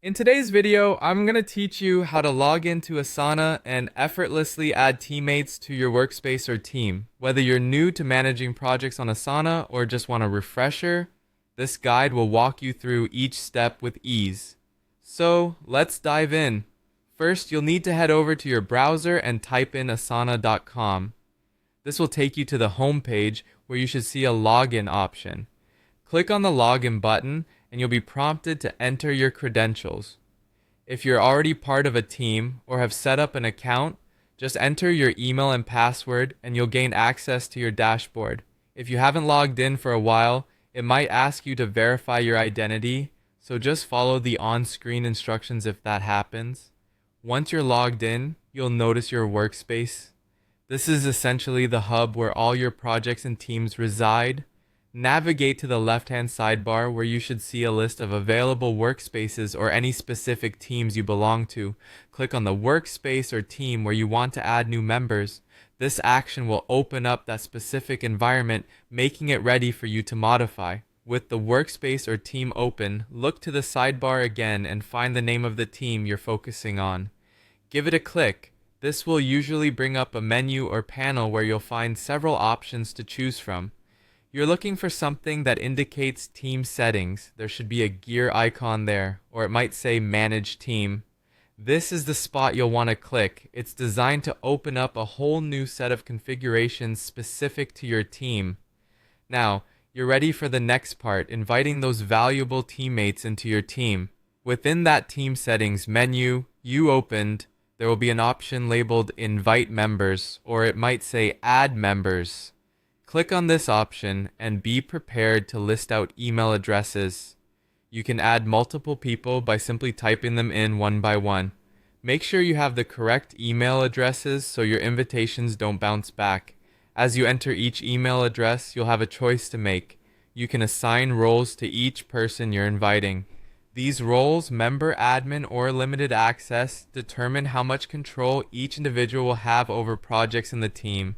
In today's video, I'm going to teach you how to log into Asana and effortlessly add teammates to your workspace or team. Whether you're new to managing projects on Asana or just want a refresher, this guide will walk you through each step with ease. So let's dive in. First, you'll need to head over to your browser and type in asana.com. This will take you to the home page where you should see a login option. Click on the login button and you'll be prompted to enter your credentials. If you're already part of a team or have set up an account, just enter your email and password and you'll gain access to your dashboard. If you haven't logged in for a while, it might ask you to verify your identity, so just follow the on-screen instructions if that happens. Once you're logged in, you'll notice your workspace. This is essentially the hub where all your projects and teams reside. Navigate to the left-hand sidebar where you should see a list of available workspaces or any specific teams you belong to. Click on the workspace or team where you want to add new members. This action will open up that specific environment, making it ready for you to modify. With the workspace or team open, look to the sidebar again and find the name of the team you're focusing on. Give it a click. This will usually bring up a menu or panel where you'll find several options to choose from. You're looking for something that indicates team settings. There should be a gear icon there, or it might say Manage Team. This is the spot you'll want to click. It's designed to open up a whole new set of configurations specific to your team. Now, you're ready for the next part, inviting those valuable teammates into your team. Within that team settings menu you opened, there will be an option labeled Invite Members, or it might say Add Members. Click on this option and be prepared to list out email addresses. You can add multiple people by simply typing them in one by one. Make sure you have the correct email addresses so your invitations don't bounce back. As you enter each email address, you'll have a choice to make. You can assign roles to each person you're inviting. These roles, member, admin, or limited access, determine how much control each individual will have over projects in the team.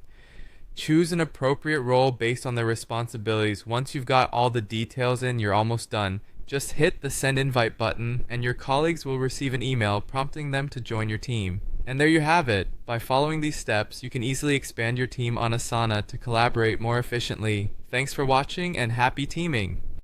Choose an appropriate role based on their responsibilities. Once you've got all the details in, you're almost done. Just hit the send invite button and your colleagues will receive an email prompting them to join your team. And there you have it. By following these steps, you can easily expand your team on Asana to collaborate more efficiently. Thanks for watching and happy teaming!